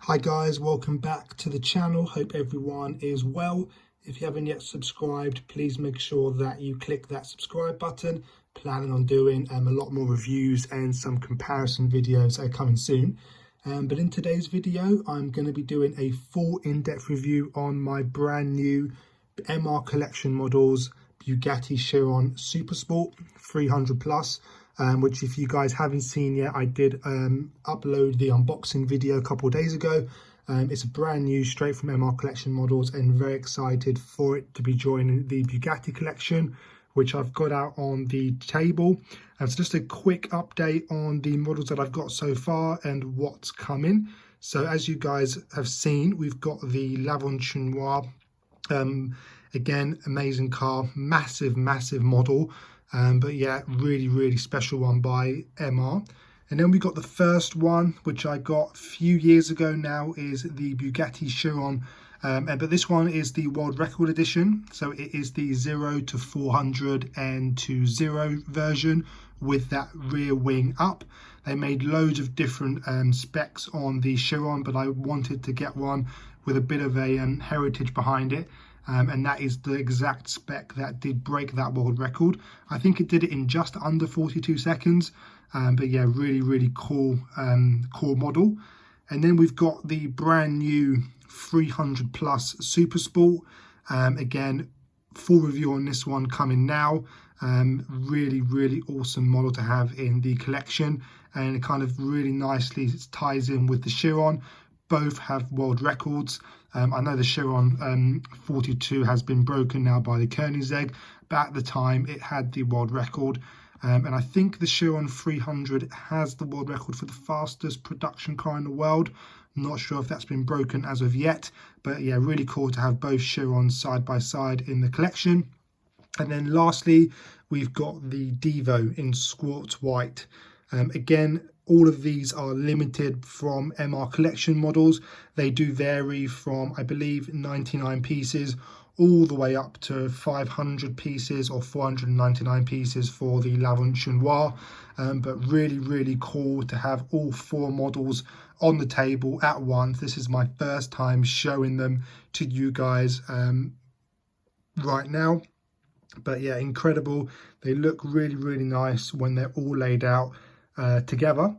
Hi guys, welcome back to the channel. Hope everyone is well. If you haven't yet subscribed, please make sure that you click that subscribe button. Planning on doing a lot more reviews and some comparison videos are coming soon. But in today's video, I'm going to be doing a full in-depth review on my brand new MR Collection models Bugatti Chiron SuperSport 300 Plus. Which if you guys haven't seen yet, I did upload the unboxing video a couple of days ago. It's a brand new, straight from MR Collection models, and very excited for it to be joining the Bugatti collection, which I've got out on the table. And so just a quick update on the models that I've got so far and what's coming. So as you guys have seen, we've got the L'Aventure Noire. Again, amazing car, massive model. But yeah, really special one by MR. And then we got the first one, which I got a few years ago now, is the Bugatti Chiron. But this one is the world record edition. So it is the 0 to 400 and to 0 version with that rear wing up. They made loads of different specs on the Chiron, but I wanted to get one with a bit of a heritage behind it. And that is the exact spec that did break that world record. I think it did it in just under 42 seconds. But yeah, really cool model. And then we've got the brand new 300 Plus SuperSport. Again, full review on this one coming now. Really awesome model to have in the collection, and it kind of really nicely ties in with the Chiron. Both have world records. I know the Chiron 42 has been broken now by the Koenigsegg, but at the time it had the world record. And I think the Chiron 300 has the world record for the fastest production car in the world. Not sure if that's been broken as of yet, but yeah, really cool to have both Chirons side by side in the collection. And then lastly, we've got the Devo in Squat White. Again, all of these are limited from MR Collection models. They do vary from, I believe, 99 pieces all the way up to 500 pieces or 499 pieces for the L'Aventure Noire. But really cool to have all four models on the table at once. This is my first time showing them to you guys right now. But yeah, incredible. They look really nice when they're all laid out together.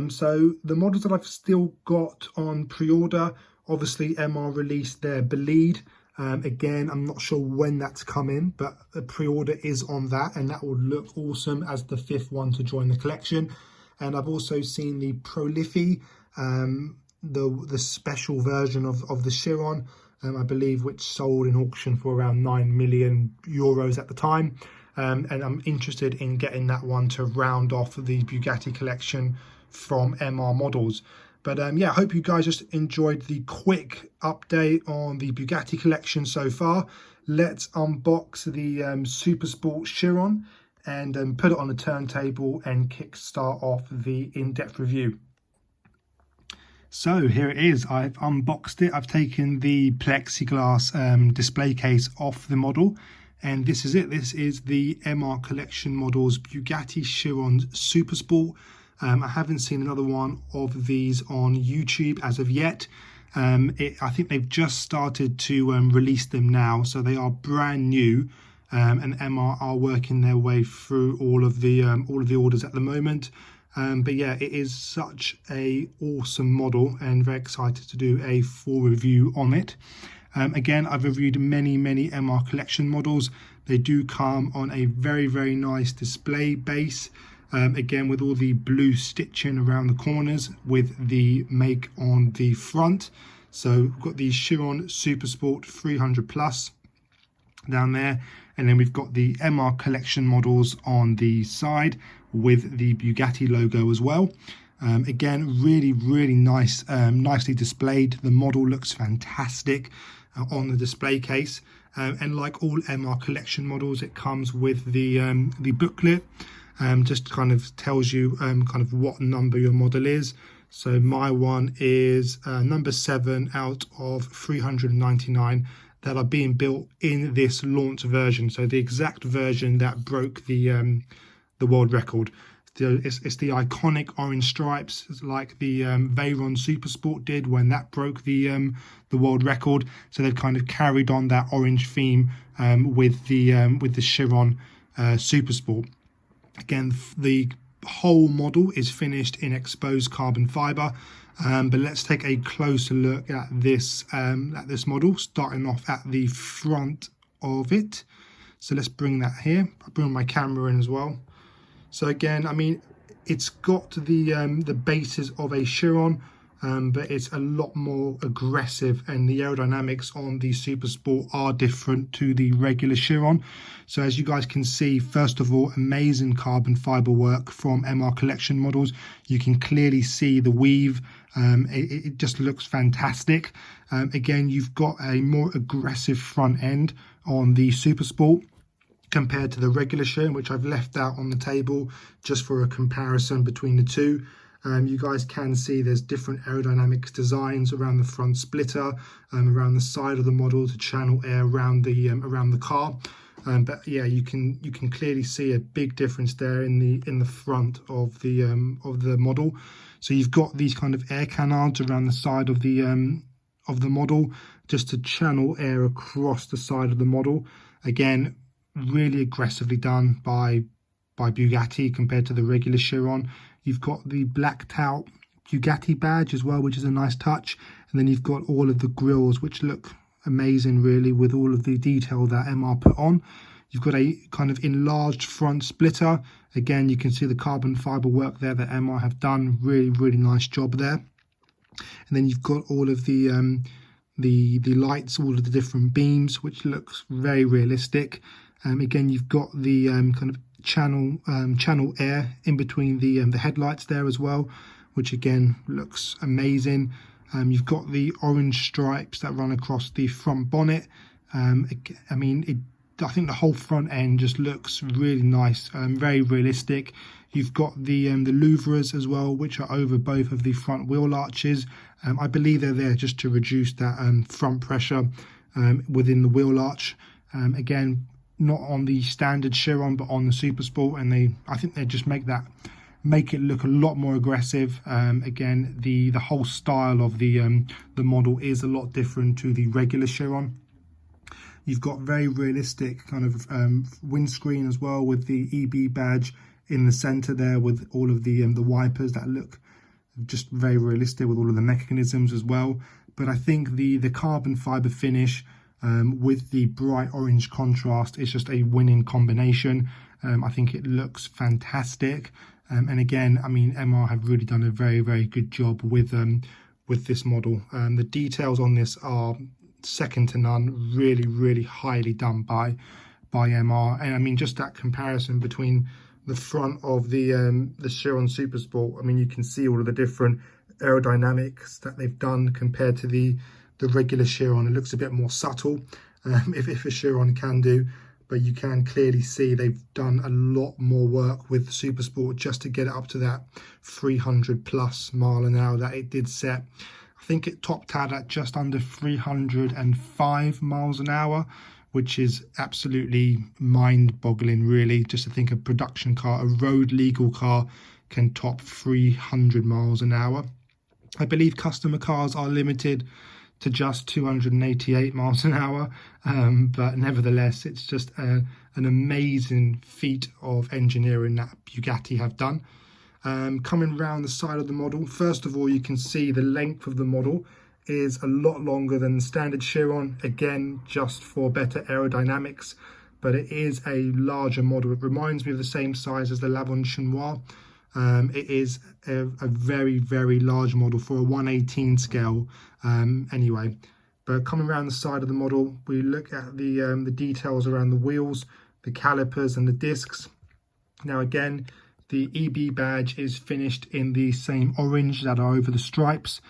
So the models that I've still got on pre-order, obviously MR released their Bleed. Again, I'm not sure when that's coming, but the pre-order is on that, and that will look awesome as the fifth one to join the collection. And I've also seen the Prolifi, the special version of the Chiron, I believe, which sold in auction for around 9 million euros at the time. And I'm interested in getting that one to round off the Bugatti collection from MR models. But yeah, I hope you guys just enjoyed the quick update on the Bugatti collection so far. Let's unbox the SuperSport Chiron and put it on the turntable and kickstart off the in-depth review. So here it is. I've unboxed it. I've taken the plexiglass display case off the model. And this is it. This is the MR Collection models Bugatti Chiron SuperSport. I haven't seen another one of these on YouTube as of yet. I think they've just started to release them now, so they are brand new. And MR are working their way through all of the orders at the moment. But yeah, it is such a awesome model, and very excited to do a full review on it. Again, I've reviewed many MR Collection models. They do come on a very nice display base. Again, with all the blue stitching around the corners with the make on the front. So we've got the Chiron SuperSport 300 Plus down there. And then we've got the MR Collection models on the side with the Bugatti logo as well. Again, really nice, nicely displayed. The model looks fantastic on the display case. And like all MR Collection models, it comes with the booklet. Just kind of tells you kind of what number your model is. So my one is number 7 out of 399 that are being built in this launch version. So the exact version that broke the world record. it's the iconic orange stripes, like the Veyron SuperSport did when that broke the world record. So they've kind of carried on that orange theme with the Chiron SuperSport. Again, the whole model is finished in exposed carbon fiber, but let's take a closer look at this model, starting off at the front of it. So let's bring that here. I'll bring my camera in as well. So again, I mean, it's got the basis of a Chiron, but it's a lot more aggressive, and the aerodynamics on the SuperSport are different to the regular Chiron. So as you guys can see, first of all, amazing carbon fiber work from MR Collection models. You can clearly see the weave. It just looks fantastic. Again, you've got a more aggressive front end on the SuperSport compared to the regular Chiron, which I've left out on the table just for a comparison between the two. You guys can see there's different aerodynamics designs around the front splitter, around the side of the model to channel air around the car. But yeah, you can clearly see a big difference there in the front of the model. So you've got these kind of air canards around the side of the model, just to channel air across the side of the model. Again, really aggressively done by Bugatti compared to the regular Chiron. You've got the blacked out Bugatti badge as well, which is a nice touch. And then you've got all of the grills, which look amazing, really, with all of the detail that MR put on. You've got a kind of enlarged front splitter. Again, you can see the carbon fiber work there that MR have done. Really, really nice job there. And then you've got all of the lights, all of the different beams, which looks very realistic. Again, you've got the kind of channel air in between the headlights there as well, which again looks amazing. You've got the orange stripes that run across the front bonnet. I mean, I think the whole front end just looks really nice, very realistic. You've got the louvres as well, which are over both of the front wheel arches. I believe they're there just to reduce that front pressure within the wheel arch. Again, not on the standard Chiron, but on the SuperSport, and I think they just make it look a lot more aggressive. Again, the whole style of the model is a lot different to the regular Chiron. You've got very realistic kind of windscreen as well, with the EB badge in the center there, with all of the wipers that look just very realistic, with all of the mechanisms as well. But I think the carbon fiber finish with the bright orange contrast is just a winning combination. I think it looks fantastic. And again, I mean, MR have really done a very, very good job with this model. The details on this are second to none. Really, really highly done by MR. And I mean, just that comparison between the front of the Chiron SuperSport, I mean, you can see all of the different aerodynamics that they've done compared to the regular Chiron. It looks a bit more subtle, if a Chiron can do, but you can clearly see they've done a lot more work with the SuperSport just to get it up to that 300+ mile an hour that it did set. I think it topped out at just under 305 miles an hour, which is absolutely mind-boggling, really, just to think a production car, a road legal car, can top 300 miles an hour. I believe customer cars are limited to just 288 miles an hour, but nevertheless, it's just an amazing feat of engineering that Bugatti have done. Coming round the side of the model, first of all, you can see the length of the model is a lot longer than the standard Chiron, again, just for better aerodynamics, but it is a larger model. It reminds me of the same size as the L'Aventinois. It is a very, very large model for a 1/18 scale anyway. But coming around the side of the model, we look at the details around the wheels, the calipers and the discs. Now again, the EB badge is finished in the same orange that are over the stripes.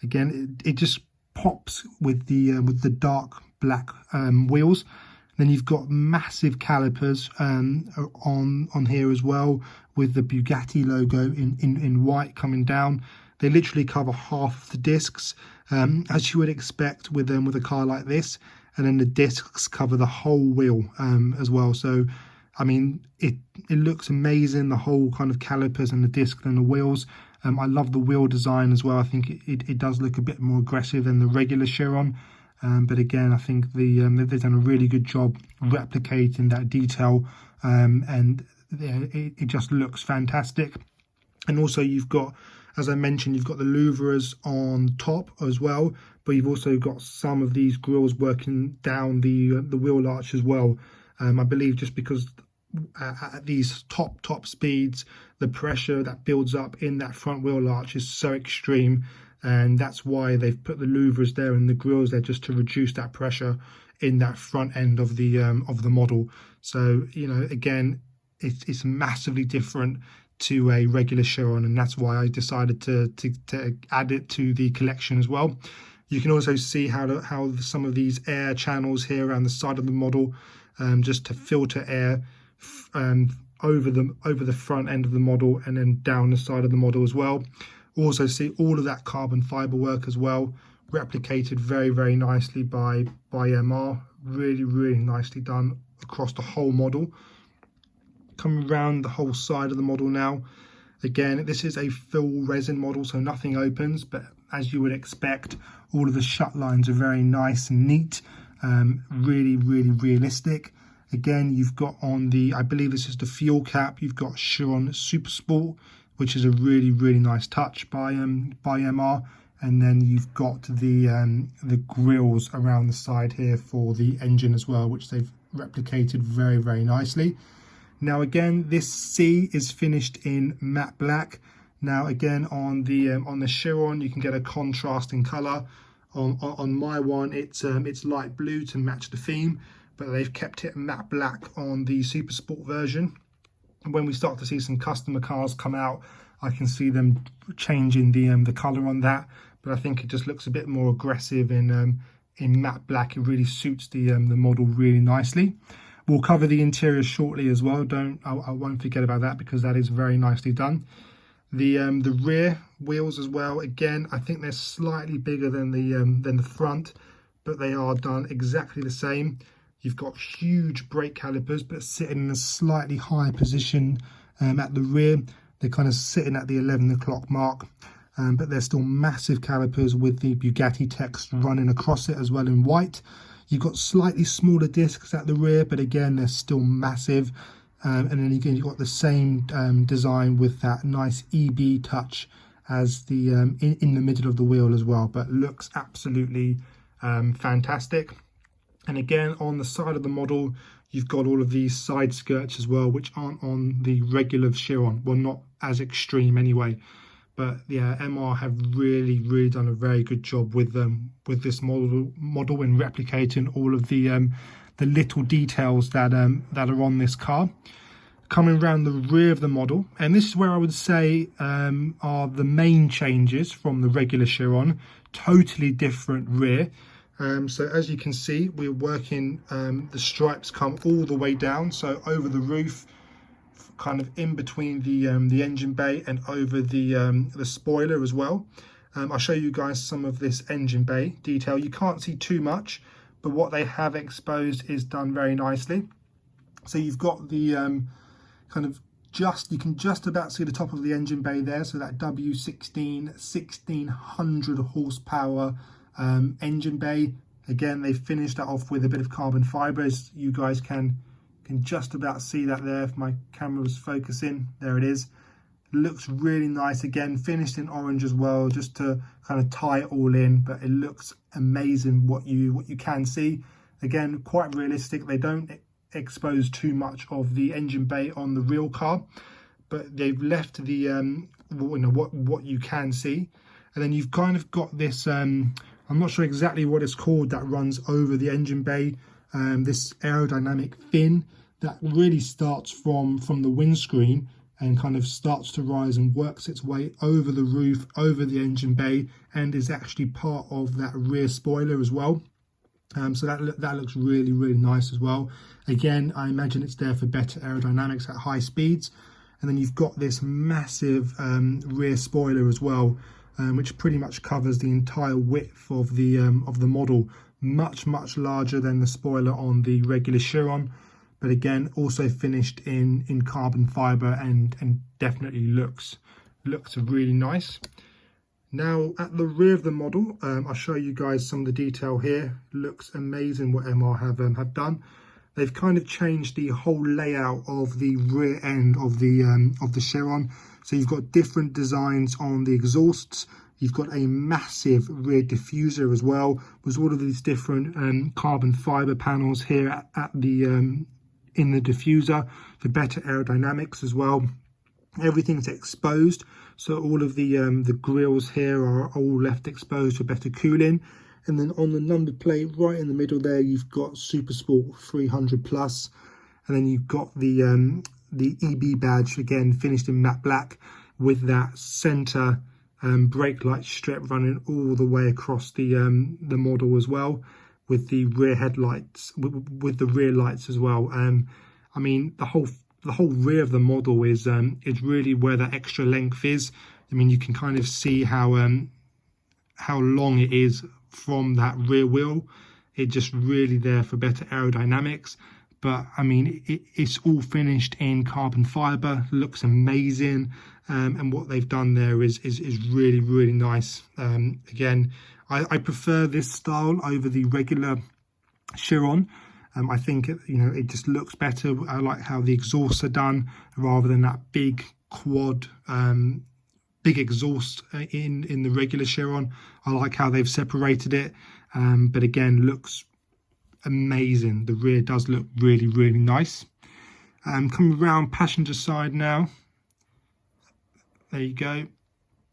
Again, it just pops with the dark black wheels. Then you've got massive calipers on here as well, with the Bugatti logo in white coming down. They literally cover half of the discs, as you would expect with a car like this. And then the discs cover the whole wheel as well. So I mean, it looks amazing, the whole kind of calipers and the disc and the wheels. I love the wheel design as well. I think it does look a bit more aggressive than the regular Chiron. But again, I think they've done a really good job replicating that detail, and it just looks fantastic. And also you've got, as I mentioned, you've got the louvres on top as well, but you've also got some of these grills working down the wheel arch as well. I believe just because at these top speeds, the pressure that builds up in that front wheel arch is so extreme, and that's why they've put the louvres there and the grills there, just to reduce that pressure in that front end of the model. So, you know, again, it's massively different to a regular Chiron, and that's why I decided to add it to the collection as well. You can also see how some of these air channels here around the side of the model, just to filter air over the front end of the model and then down the side of the model as well. Also see all of that carbon fiber work as well, replicated very nicely by MR. Really nicely done across the whole model. Coming around the whole side of the model now. Again, this is a full resin model, so nothing opens, but as you would expect, all of the shut lines are very nice and neat, really realistic. Again, you've got on the, I believe this is the fuel cap, you've got Chiron SuperSport, which is a really nice touch by MR. And then you've got the grills around the side here for the engine as well, which they've replicated very nicely. Now again, this C is finished in matte black. Now again, on the Chiron, you can get a contrasting color. On my one, it's light blue to match the theme, but they've kept it matte black on the SuperSport version. And when we start to see some customer cars come out, I can see them changing the color on that. But I think it just looks a bit more aggressive in matte black. It really suits the model really nicely. We'll cover the interior shortly as well. I won't forget about that, because that is very nicely done. The rear wheels as well. Again, I think they're slightly bigger than the front, but they are done exactly the same. You've got huge brake calipers, but sitting in a slightly higher position at the rear. They're kind of sitting at the 11 o'clock mark, but they're still massive calipers with the Bugatti text running across it as well in white. You've got slightly smaller discs at the rear, but again, they're still massive. And then again, you've got the same design with that nice EB touch as the in the middle of the wheel as well, but looks absolutely fantastic. And again, on the side of the model, you've got all of these side skirts as well, which aren't on the regular Chiron. Well, not as extreme anyway. But yeah, MR have really done a very good job with this model in replicating all of the little details that are on this car. Coming around the rear of the model, and this is where I would say are the main changes from the regular Chiron. Totally different rear. So as you can see, we're working, the stripes come all the way down, so over the roof, kind of in between the engine bay and over the spoiler as well. I'll show you guys some of this engine bay detail. You can't see too much, but what they have exposed is done very nicely. So you've got the you can just about see the top of the engine bay there. So that W16 1600 horsepower engine bay. Again, they finished that off with a bit of carbon fibre, as you guys can just about see that there if my camera was focusing. There it is. Looks really nice. Again, finished in orange as well, just to kind of tie it all in, but it looks amazing what you can see. Again, quite realistic. They don't expose too much of the engine bay on the real car, but they've left the what you can see. And then you've kind of got this I'm not sure exactly what it's called, that runs over the engine bay, this aerodynamic fin that really starts from the windscreen and kind of starts to rise and works its way over the roof, over the engine bay, and is actually part of that rear spoiler as well. So that looks really nice as well. Again, I imagine it's there for better aerodynamics at high speeds. And then you've got this massive rear spoiler as well, which pretty much covers the entire width of the model. Much larger than the spoiler on the regular Chiron. but again, also finished in carbon fiber, and definitely looks really nice. Now at the rear of the model, I'll show you guys some of the detail here. Looks amazing what MR have done. They've kind of changed the whole layout of the rear end of the Chiron. So you've got different designs on the exhausts. You've got a massive rear diffuser as well, with all of these different carbon fiber panels here at the in the diffuser for better aerodynamics as well. Everything's exposed, so all of the grills here are all left exposed for better cooling. And then on the number plate right in the middle there, you've got SuperSport 300 plus, and then you've got the EB badge again finished in matte black with that center brake light strip running all the way across the model as well, with the rear headlights with the rear lights as well. I mean, the whole rear of the model is really where that extra length is. I mean, you can kind of see how long it is from that rear wheel. It just really there for better aerodynamics. But I mean, it's all finished in carbon fiber, looks amazing, and what they've done there is really, really nice. Again, I prefer this style over the regular Chiron. I think it just looks better. I like how the exhausts are done rather than that big quad big exhaust in the regular Chiron. I like how they've separated it, but again, looks amazing. The rear does look really, really nice. Coming around passenger side now, there you go.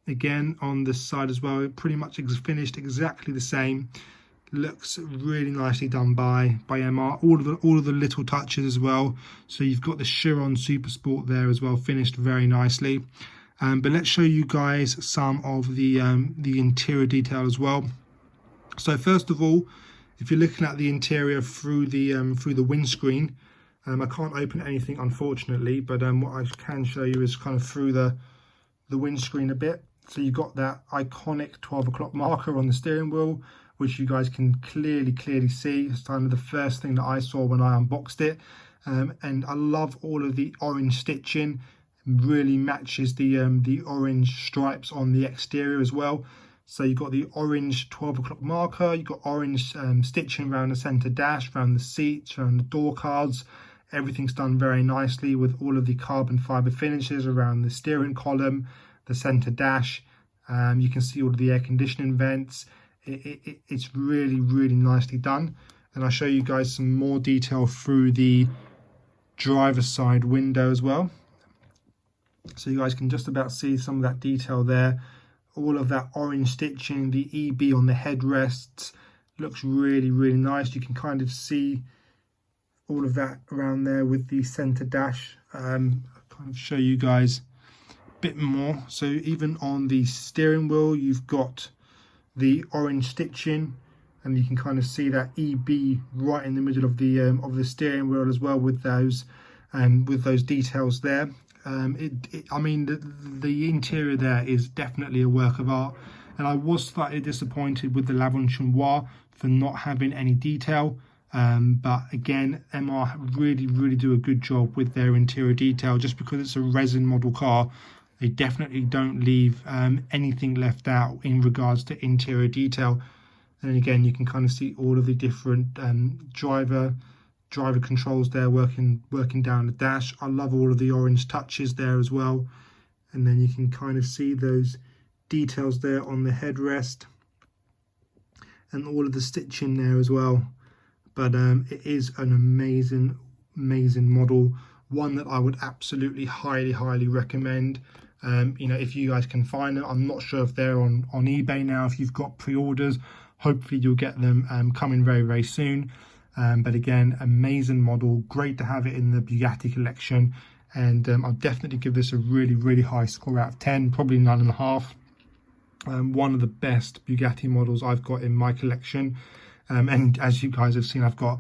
Again on this side as well, pretty much finished exactly the same. Looks really nicely done by MR. All of the little touches as well. So you've got the Chiron SuperSport there as well, finished very nicely. But let's show you guys some of the interior detail as well. So first of all, if you're looking at the interior through the windscreen, I can't open anything unfortunately, but what I can show you is kind of through the windscreen a bit. So you've got that iconic 12 o'clock marker on the steering wheel, which you guys can clearly see. It's kind of the first thing that I saw when I unboxed it. And I love all of the orange stitching. Really matches the orange stripes on the exterior as well. So you've got the orange 12 o'clock marker, you've got orange stitching around the center dash, around the seats, around the door cards. Everything's done very nicely with all of the carbon fiber finishes around the steering column, the center dash. You can see all of the air conditioning vents. It's really, really nicely done. And I'll show you guys some more detail through the driver's side window as well. So you guys can just about see some of that detail there. All of that orange stitching, the EB on the headrests, looks really, really nice. You can kind of see all of that around there with the center dash. I'll kind of show you guys a bit more. So even on the steering wheel, you've got the orange stitching, and you can kind of see that EB right in the middle of the steering wheel as well, with those details there. I mean, the interior there is definitely a work of art, and I was slightly disappointed with the L'Avance Noir for not having any detail. But again, MR really do a good job with their interior detail. Just because it's a resin model car, they definitely don't leave anything left out in regards to interior detail. And again, you can kind of see all of the different driver controls there working down the dash. I love all of the orange touches there as well. And then you can kind of see those details there on the headrest and all of the stitching there as well. But it is an amazing model, one that I would absolutely highly recommend. If you guys can find them. I'm not sure if they're on eBay now. If you've got pre-orders, hopefully you'll get them coming very soon. But again, amazing model, great to have it in the Bugatti collection, and I'll definitely give this a really high score out of 10, probably 9.5. One of the best Bugatti models I've got in my collection, and as you guys have seen, I've got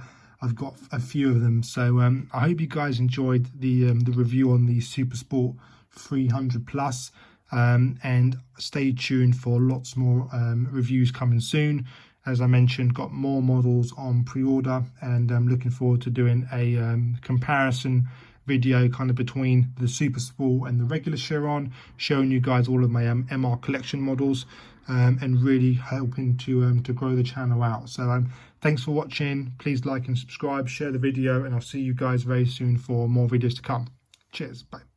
a few of them. So I hope you guys enjoyed the review on the SuperSport 300 plus, and stay tuned for lots more reviews coming soon. as I mentioned, got more models on pre-order, and I'm looking forward to doing a comparison video kind of between the SuperSport and the regular Chiron, showing you guys all of my MR collection models, and really helping to grow the channel out. So thanks for watching. Please like and subscribe, share the video, and I'll see you guys very soon for more videos to come. Cheers, bye.